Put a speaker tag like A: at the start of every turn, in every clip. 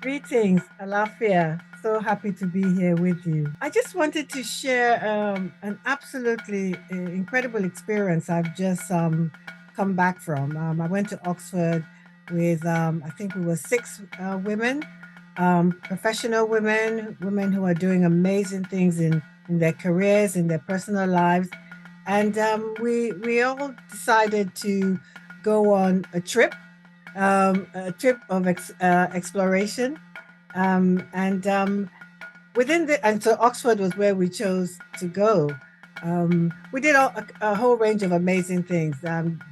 A: Greetings, Alafia. So happy to be here with you. I just wanted to share an absolutely incredible experience I've just come back from. I went to Oxford with, I think we were six women, professional women, women who are doing amazing things in their careers, in their personal lives. And we all decided to go on a trip of exploration. And within the and so Oxford was where we chose to go. We did a whole range of amazing things.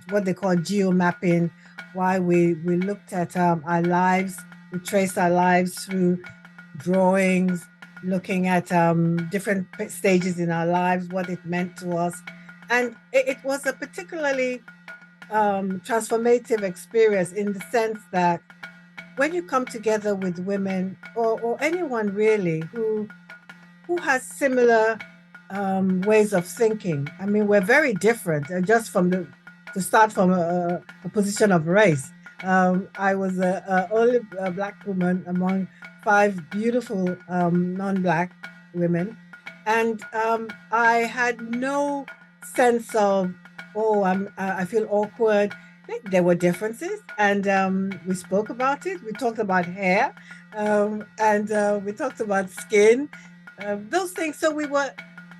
A: What they call geo mapping, why we looked at our lives, we traced our lives through drawings, looking at different stages in our lives, what it meant to us, and it was a particularly transformative experience in the sense that when you come together with women or anyone really who has similar ways of thinking. I mean, we're very different, just from the to start from a position of race. I was a only a black woman among five beautiful non-black women, and I had no sense of I feel awkward. There were differences, and we spoke about it. We talked about hair, and we talked about skin, those things. So we were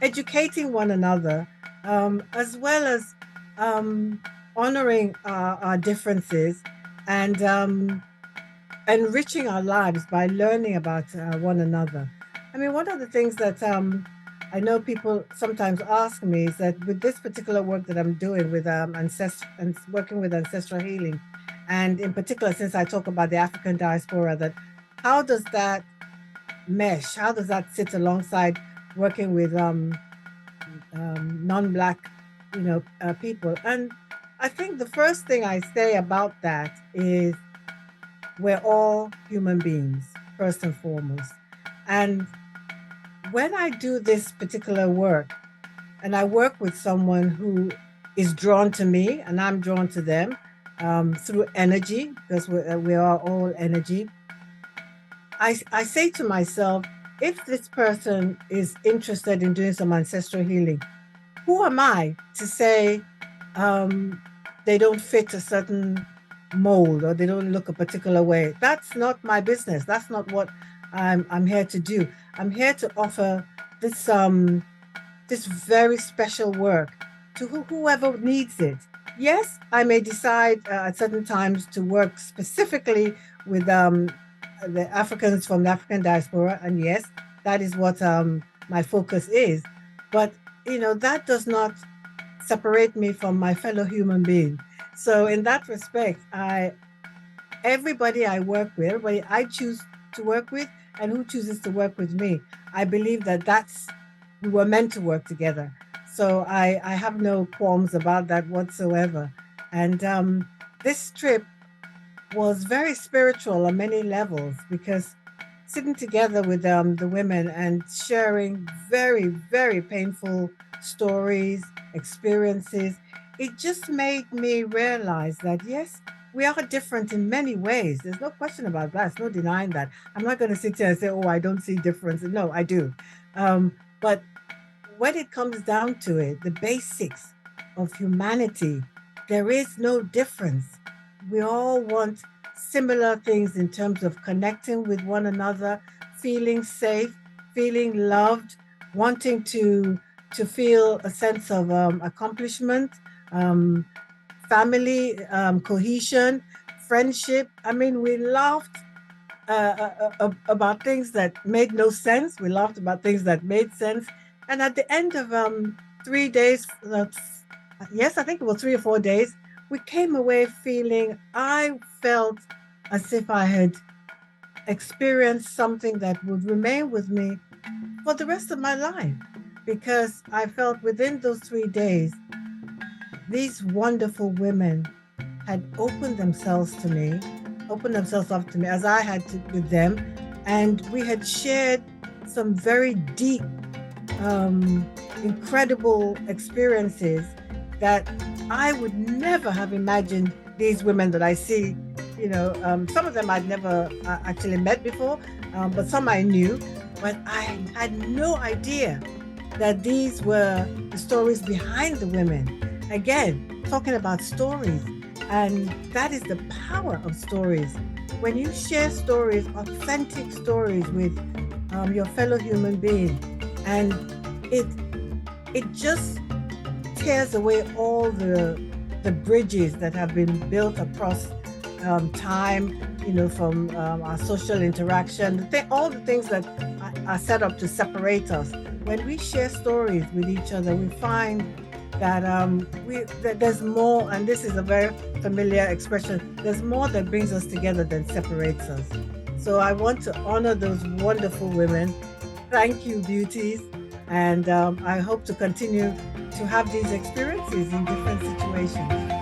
A: educating one another, as well as um, honoring our differences and enriching our lives by learning about one another. I mean, one of the things that I know people sometimes ask me is that with this particular work that I'm doing with and working with ancestral healing, and in particular, since I talk about the African diaspora, that how does that mesh? How does that sit alongside working with non-black, people? And I think the first thing I say about that is we're all human beings, first and foremost. And when I do this particular work, and I work with someone who is drawn to me, and I'm drawn to them through energy, because we are all energy. I say to myself, if this person is interested in doing some ancestral healing, who am I to say um, they don't fit a certain mold or they don't look a particular way? That's not my business. That's not what I'm here to do. I'm here to offer this this very special work to whoever needs it. Yes, I may decide at certain times to work specifically with the Africans from the African diaspora, and yes, that is what my focus is. But that does not separate me from my fellow human being. So in that respect, I everybody I work with, everybody I choose to work with, and who chooses to work with me, I believe that that's we were meant to work together. So I have no qualms about that whatsoever. And this trip was very spiritual on many levels because sitting together with the women and sharing very, very painful stories, experiences, it just made me realize that yes, we are different in many ways. There's no question about that. There's no denying that. I'm not going to sit here and say, oh, I don't see difference. No, I do. But when it comes down to it, the basics of humanity, there is no difference. We all want similar things in terms of connecting with one another, feeling safe, feeling loved, wanting to feel a sense of accomplishment, um, family cohesion, friendship. I mean, we laughed about things that made no sense. We laughed about things that made sense. And at the end of 3 days, yes, I think it was 3 or 4 days, we came away feeling, I felt as if I had experienced something that would remain with me for the rest of my life. Because I felt within those 3 days, these wonderful women had opened themselves to me, opened themselves up to me as I had to with them. And we had shared some very deep, incredible experiences that I would never have imagined these women that I see some of them I'd never actually met before, but some I knew, but I had no idea that these were the stories behind the women. Again, talking about stories, and that is the power of stories. When you share stories, authentic stories with your fellow human being, and it it just tears away all the bridges that have been built across time, from our social interaction, all the things that are set up to separate us. When we share stories with each other, we find that that there's more, and this is a very familiar expression. There's more that brings us together than separates us. So I want to honor those wonderful women. Thank you, beauties, and I hope to continue to have these experiences in different situations.